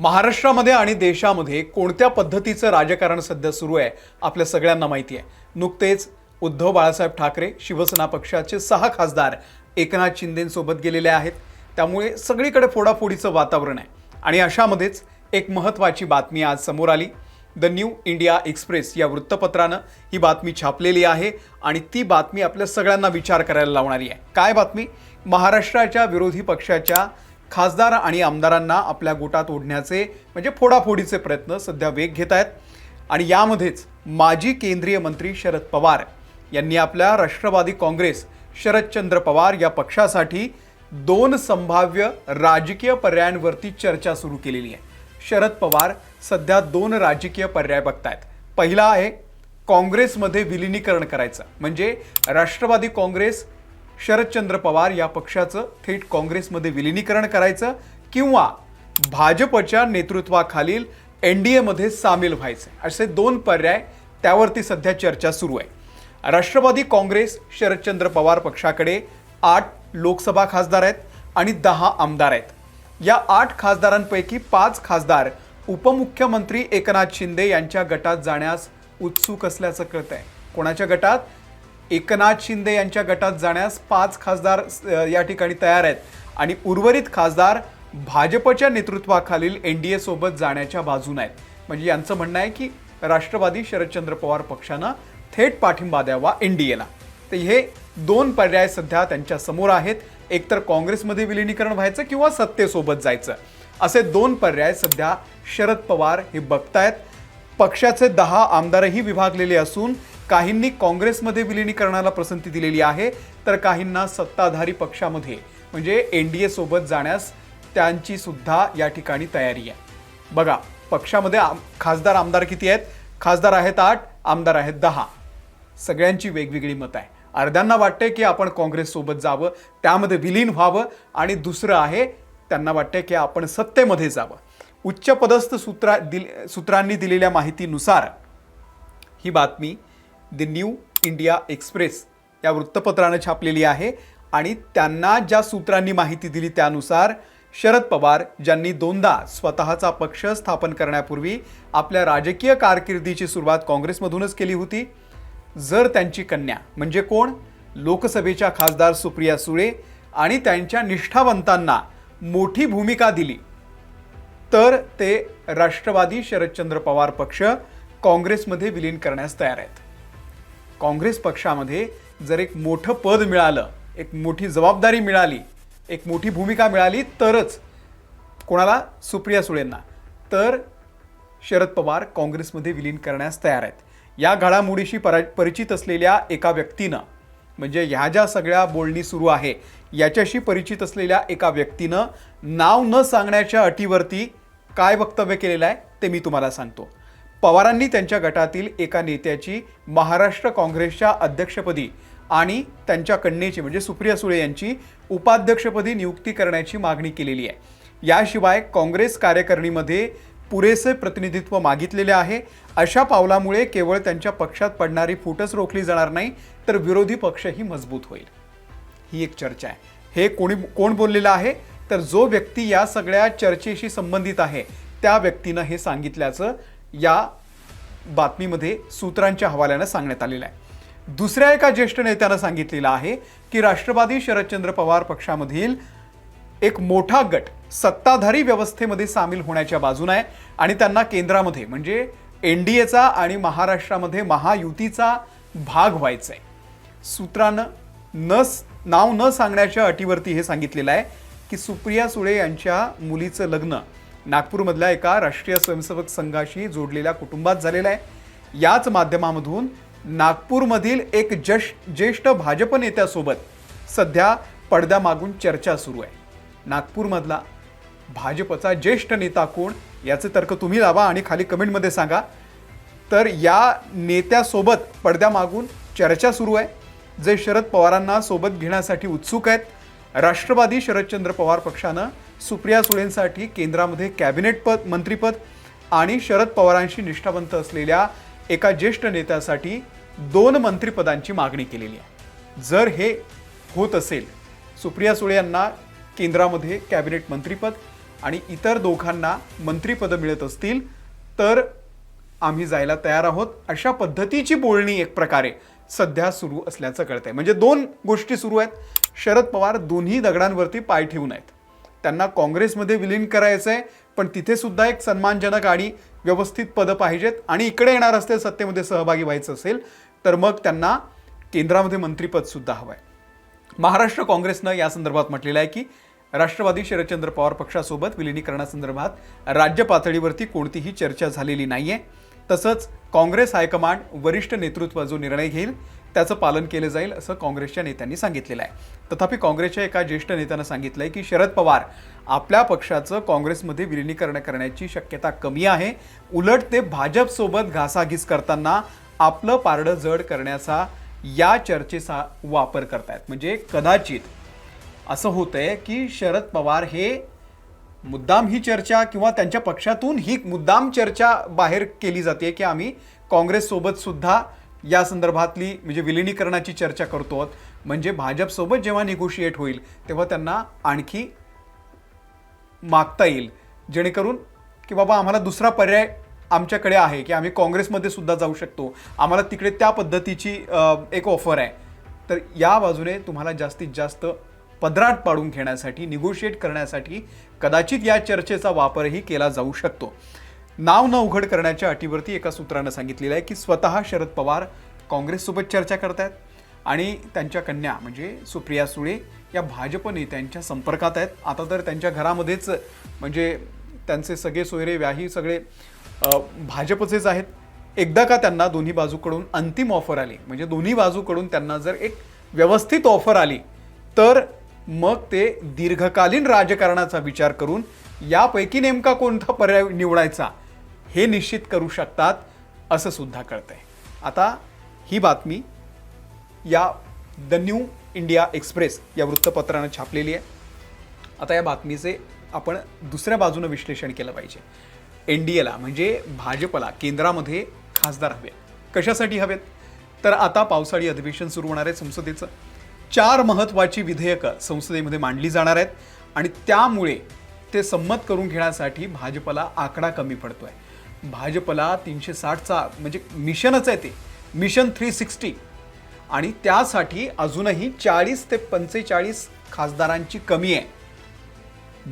महाराष्ट्रामध्ये आणि देशामध्ये कोणत्या पद्धतीचं राजकारण सध्या सुरू आहे आपल्या सगळ्यांना माहिती आहे। नुकतेच उद्धव बाळासाहेब ठाकरे शिवसेना पक्षाचे 6 खासदार एकनाथ शिंदेंसोबत गेलेले आहेत। त्यामुळे सगळीकडे फोडाफोडीचं वातावरण आहे आणि अशामध्येच एक महत्त्वाची बातमी आज समोर आली। द न्यू इंडिया एक्सप्रेस या वृत्तपत्रानं ही बातमी छापलेली आहे आणि ती बातमी आपल्या सगळ्यांना विचार करायला लावणारी आहे। काय बातमी? महाराष्ट्राच्या विरोधी पक्षाच्या खासदार आणि आमदारांना आपल्या गोटात ओढण्याचे म्हणजे फोडाफोडीचे प्रयत्न सध्या वेग घेत आहेत आणि यामध्येच माजी केंद्रीय मंत्री शरद पवार यांनी आपल्या राष्ट्रवादी काँग्रेस शरदचंद्र पवार या पक्षासाठी 2 संभाव्य राजकीय पर्यायांवरती चर्चा सुरू केलेली आहे। शरद पवार सध्या 2 राजकीय पर्याय बघतायत। पहिला आहे काँग्रेसमध्ये विलीनीकरण करायचं, म्हणजे राष्ट्रवादी काँग्रेस शरदचंद्र पवार या पक्षाचं थेट काँग्रेसमध्ये विलीनीकरण करायचं किंवा भाजपच्या नेतृत्वाखालील एनडीएमध्ये सामील व्हायचं। असे 2 पर्याय त्यावरती सध्या चर्चा सुरू आहे। राष्ट्रवादी काँग्रेस शरदचंद्र पवार पक्षाकडे 8 लोकसभा खासदार आहेत आणि 10 आमदार आहेत। या 8 खासदारांपैकी 5 खासदार उपमुख्यमंत्री एकनाथ शिंदे यांच्या गटात जाण्यास उत्सुक असल्याचं कळतंय। कोणाच्या गटात? एकनाथ शिंदे यांच्या गटात जाण्यास 5 खासदार या ठिकाणी तयार आहेत आणि उर्वरित खासदार भाजपच्या नेतृत्वाखालील एनडीए सोबत जाण्याच्या बाजूने आहेत। म्हणजे यांचं म्हणणं आहे की राष्ट्रवादी शरदचंद्र पवार पक्षानं थेट पाठिंबा द्यावा एनडीएला। तर हे 2 पर्याय सध्या त्यांच्या समोर आहेत। एकतर काँग्रेसमध्ये विलीनीकरण व्हायचं किंवा सत्तेसोबत जायचं, असे 2 पर्याय सध्या शरद पवार हे बघतायत। पक्षाचे 10 आमदारही विभागलेले असून काहींनी काँग्रेसमध्ये विलीनीकरणाला पसंती दिलेली आहे तर काहींना सत्ताधारी पक्षामध्ये म्हणजे एनडीए सोबत जाण्यास त्यांची सुद्धा या ठिकाणी तयारी आहे। बघा, पक्षामध्ये खासदार आमदार किती आहेत? खासदार आहेत 8, आमदार आहेत 10। सगळ्यांची वेगवेगळी मत आहे। अर्ध्यांना वाटते की आपण काँग्रेस सोबत जावं, त्यामध्ये विलीन व्हावं, आणि दुसरं आहे त्यांना वाटते की आपण सत्तेमध्ये जावं। उच्च पदस्थ सूत्रांनी दिलेल्या माहितीनुसार ही बातमी द न्यू इंडिया एक्सप्रेस या वृत्तपत्रानं छापलेली आहे आणि त्यांना ज्या सूत्रांनी माहिती दिली त्यानुसार शरद पवार ज्यांनी 2दा स्वतःचा पक्ष स्थापन करण्यापूर्वी आपल्या राजकीय कारकिर्दीची सुरुवात काँग्रेसमधूनच केली होती, जर त्यांची कन्या म्हणजे कोण, लोकसभेच्या खासदार सुप्रिया सुळे आणि त्यांच्या निष्ठावंतांना मोठी भूमिका दिली तर ते राष्ट्रवादी शरदचंद्र पवार पक्ष काँग्रेसमध्ये विलीन करण्यास तयार आहेत। काँग्रेस पक्षामध्ये जर एक मोठं पद मिळालं, एक मोठी जबाबदारी मिळाली, एक मोठी भूमिका मिळाली तरच कोणाला? सुप्रिया सुळेंना, तर शरद पवार काँग्रेसमध्ये विलीन करण्यास तयार आहेत। या घडामोडीशी परिचित असलेल्या एका व्यक्तीनं, म्हणजे ह्या ज्या सगळ्या बोलणी सुरू आहे याच्याशी परिचित असलेल्या एका व्यक्तीनं नाव न सांगण्याच्या अटीवरती काय वक्तव्य केलेलं आहे ते मी तुम्हाला सांगतो। पवारांनी त्यांच्या गटातील एका नेत्याची महाराष्ट्र काँग्रेसच्या अध्यक्षपदी आणि त्यांच्या कन्येची म्हणजे सुप्रिया सुळे यांची उपाध्यक्षपदी नियुक्ती करण्याची मागणी केलेली आहे। याशिवाय काँग्रेस कार्यकारिणीमध्ये पुरेसे प्रतिनिधित्व मागितलेले आहे। अशा पावलामुळे केवळ त्यांच्या पक्षात पडणारी फूटच रोखली जाणार नाही तर विरोधी पक्षही मजबूत होईल, ही एक चर्चा आहे। हे कोण बोललेलं आहे? तर जो व्यक्ती या सगळ्या चर्चेशी संबंधित आहे त्या व्यक्तीनं हे सांगितल्याचं या बातमीमध्ये सूत्रांच्या हवाल्यानं सांगण्यात आलेलं आहे। दुसऱ्या एका ज्येष्ठ नेत्यानं सांगितलेलं आहे की राष्ट्रवादी शरदचंद्र पवार पक्षामधील एक मोठा गट सत्ताधारी व्यवस्थेमध्ये सामील होण्याच्या बाजूने आहे आणि त्यांना केंद्रामध्ये म्हणजे एनडीएचा आणि महाराष्ट्रामध्ये महायुतीचा भाग व्हायचा आहे। सूत्रानं नाव न सांगण्याच्या अटीवरती हे सांगितलेलं आहे की सुप्रिया सुळे यांच्या मुलीचं लग्न नागपूरमधल्या एका राष्ट्रीय स्वयंसेवक संघाशी जोडलेल्या कुटुंबात झालेलं आहे। याच माध्यमामधून नागपूरमधील एक ज्येष्ठ भाजप नेत्यासोबत सध्या पडद्यामागून चर्चा सुरू आहे। नागपूरमधला भाजपचा ज्येष्ठ नेता कोण याचे तर्क तुम्ही लावा आणि खाली कमेंटमध्ये सांगा। तर या नेत्यासोबत पडद्यामागून चर्चा सुरू आहे, जे शरद पवारांना सोबत घेण्यासाठी उत्सुक आहेत। राष्ट्रवादी शरदचंद्र पवार पक्षानं सुप्रिया सुळेंसाठी केंद्रामध्ये कॅबिनेट मंत्रीपद आणि शरद पवारांशी निष्ठावंत असलेल्या एका ज्येष्ठ नेत्यासाठी 2 मंत्रिपदांची मागणी केलेली आहे। जर हे होत असेल, सुप्रिया सुळे यांना केंद्रामध्ये कॅबिनेट मंत्रीपद आणि इतर दोघांना मंत्रिपद मिळत असतील तर आम्ही जायला तयार आहोत, अशा पद्धतीची बोलणी एक प्रकारे सध्या सुरू असल्याचं कळतंय. म्हणजे दोन गोष्टी सुरू आहेत. शरद पवार दोन्ही दगडांवरती पाय ठेवून आहेत. त्यांना काँग्रेसमध्ये विलीन करायचं आहे, पण तिथे सुद्धा एक सन्मानजनक आणि व्यवस्थित पदं पाहिजेत. आणि इकडे येणार असतील, सत्तेमध्ये सहभागी व्हायचं असेल तर मग त्यांना केंद्रामध्ये मंत्रिपद सुद्धा हवं आहे. महाराष्ट्र काँग्रेसनं या संदर्भात म्हटलेलं आहे की राष्ट्रवादी शरदचंद्र पवार पक्षासोबत विलिनीकरणासंदर्भात राज्य पातळीवरती कोणतीही चर्चा झालेली नाहीये. तसंच काँग्रेस हायकमांड वरिष्ठ नेतृत्व जो निर्णय घेईल त्याचं पालन केलं जाईल असं काँग्रेसच्या नेत्यांनी सांगितलेलं आहे. तथापि काँग्रेसच्या एका ज्येष्ठ नेत्यानं सांगितलंय की शरद पवार आपल्या पक्षाचं काँग्रेसमध्ये विलिनीकरण करण्याची शक्यता कमी आहे. उलट ते भाजपसोबत घासाघीस करताना आपलं पारडं जड करण्याचा या चर्चेचा वापर करतायत. म्हणजे कदाचित असं होतंय की शरद पवार हे मुद्दाम ही चर्चा किंवा त्यांच्या पक्षातून ही मुद्दाम चर्चा बाहेर केली जाते की आम्ही काँग्रेससोबत सुद्धा या संदर्भातली म्हणजे विलिनीकरणाची चर्चा करतो, म्हणजे भाजपसोबत जेव्हा निगोशिएट होईल तेव्हा त्यांना आणखी मागता येईल, जेणेकरून की बाबा आम्हाला दुसरा पर्याय आमच्याकडे आहे की आम्ही काँग्रेसमध्ये सुद्धा जाऊ शकतो, आम्हाला तिकडे त्या पद्धतीची एक ऑफर आहे. तर या बाजूने तुम्हाला जास्तीत जास्त पदरात पाडून घेण्यासाठी, निगोशिएट करण्यासाठी कदाचित या चर्चेचा वापरही केला जाऊ शकतो. नाव न उघड करण्याच्या अटीवरती एका सूत्रानं सांगितलेलं आहे की स्वतः शरद पवार काँग्रेससोबत चर्चा करतायत आणि त्यांच्या कन्या म्हणजे सुप्रिया सुळे या भाजप नेत्यांच्या संपर्कात आहेत. आता तर त्यांच्या घरामध्येच म्हणजे त्यांचे सगळे सोयरे व्याही सगळे भाजपचेच आहेत. एकदा का त्यांना दोन्ही बाजूकडून अंतिम ऑफर आली, म्हणजे दोन्ही बाजूकडून त्यांना जर एक व्यवस्थित ऑफर आली तर मग ते दीर्घकालीन राजकारणाचा विचार करून यापैकी नेमका कोणता पर्याय निवडायचा हे निश्चित करू शकतात असं सुद्धा कळतंय. आता ही बातमी या द न्यू इंडिया एक्सप्रेस या वृत्तपत्रानं छापलेली आहे. आता या बातमीचे आपण दुसऱ्या बाजूनं विश्लेषण केलं पाहिजे. NDAला म्हणजे भाजपला केंद्रामध्ये खासदार हवे. कशासाठी हवेत? तर आता पावसाळी अधिवेशन सुरू होणार आहे संसदेचं. 4 महत्त्वाची विधेयकं संसदेमध्ये मांडली जाणार आहेत आणि त्यामुळे ते संमत करून घेण्यासाठी भाजपला आकडा कमी पडतोय. भाजपला 360चा म्हणजे मिशनच आहे ते, मिशन 360, आणि त्यासाठी अजूनही 40 ते 45 खासदारांची कमी आहे.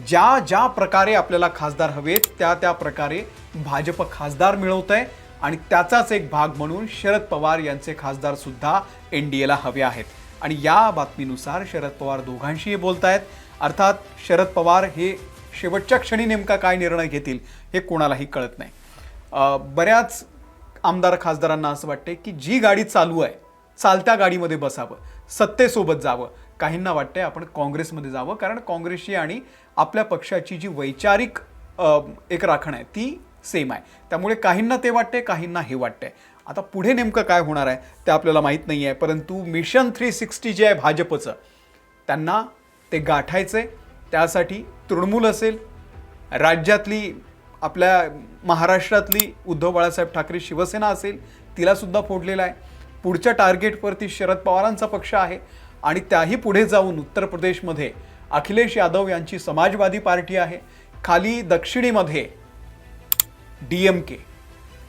ज्या प्रकारे आपल्याला खासदार हवेत त्या प्रकारे भाजप खासदार मिळवत आहे आणि त्याचाच एक भाग म्हणून शरद पवार यांचे खासदार सुद्धा NDAला हवे आहेत. आणि या बातमीनुसार शरद पवार दोघांशीही बोलतायत. अर्थात शरद पवार हे शेवटच्या क्षणी नेमका काय निर्णय घेतील हे कोणालाही कळत नाही. बऱ्याच आमदार खासदारांना असं वाटते की जी गाडी चालू आहे चालत्या गाडीमध्ये बसावं, सत्तेसोबत जावं. काहींना वाटतंय आपण काँग्रेसमध्ये जावं, कारण काँग्रेसची आणि आपल्या पक्षाची जी वैचारिक एक राखण आहे ती सेम आहे. त्यामुळे काहींना ते वाटते, काहींना हे वाटतंय. आता पुढे नेमकं काय होणार आहे ते आपल्याला माहीत नाही आहे, परंतु मिशन 360 जे आहे भाजपचं त्यांना ते गाठायचंय. त्यासाठी तृणमूल असेल, राज्यातली आपल्या महाराष्ट्रातली उद्धव बाळासाहेब ठाकरे शिवसेना असेल, तिला सुद्धा फोडलेला आहे. पुढच्या टार्गेटवरती शरद पवारांचा पक्ष आहे आणि त्याही पुढे जाऊन उत्तर प्रदेशमध्ये अखिलेश यादव यांची समाजवादी पार्टी आहे. खाली दक्षिणेमध्ये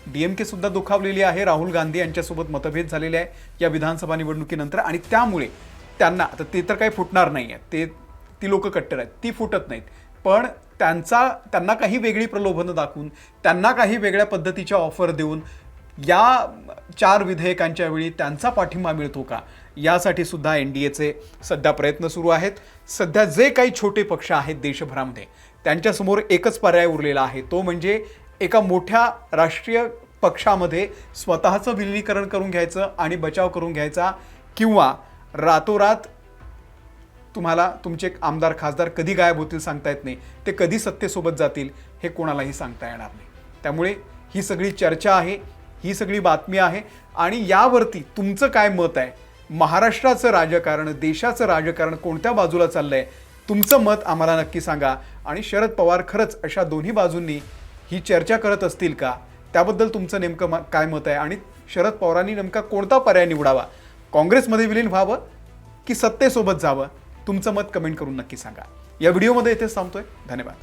DMK सुद्धा दुखावलेली आहे. राहुल गांधी यांच्यासोबत मतभेद झालेले आहे या विधानसभा निवडणुकीनंतर आणि त्यामुळे त्यांना आता ते तर काही फुटणार नाही आहे, ती लोक कट्टर आहेत, ती फुटत नाहीत. पण त्यांना काही वेगळी प्रलोभनं दाखवून, त्यांना काही वेगळ्या पद्धतीच्या ऑफर देऊन या 4 विधेयकांच्या वेळी त्यांचा पाठिंबा मिळतो का यासाठी सुद्धा NDAचे सध्या प्रयत्न सुरू आहेत. सध्या जे काही छोटे पक्ष आहेत देशभरामध्ये त्यांच्यासमोर एकच पर्याय उरलेला आहे, तो म्हणजे एका मोठ्या राष्ट्रीय पक्षामध्ये स्वतःचं विलीनीकरण करून घ्यायचं आणि बचाव करून घ्यायचा, किंवा रातोरात तुम्हाला तुमचे आमदार खासदार कधी गायब होतील सांगता येत नाही, ते कधी सत्तेसोबत जातील हे कोणालाही सांगता येणार नाही. त्यामुळे ही सगळी चर्चा आहे, ही सगळी बातमी आहे आणि यावरती तुमचं काय मत आहे? महाराष्ट्राचं राजकारण, देशाचं राजकारण कोणत्या बाजूला चाललंय? तुमचं मत आम्हाला नक्की सांगा. आणि शरद पवार खरंच अशा दोन्ही बाजूंनी ही चर्चा करत असतील का, त्याबद्दल तुमचं नेमकं काय मत आहे? आणि शरद पवारांनी नेमका कोणता पर्याय निवडावा, काँग्रेसमध्ये विलीन व्हावं की सत्तेसोबत जावं? तुमचं मत कमेंट करून नक्की सांगा. या व्हिडिओमध्ये इथेच थांबतोय. धन्यवाद.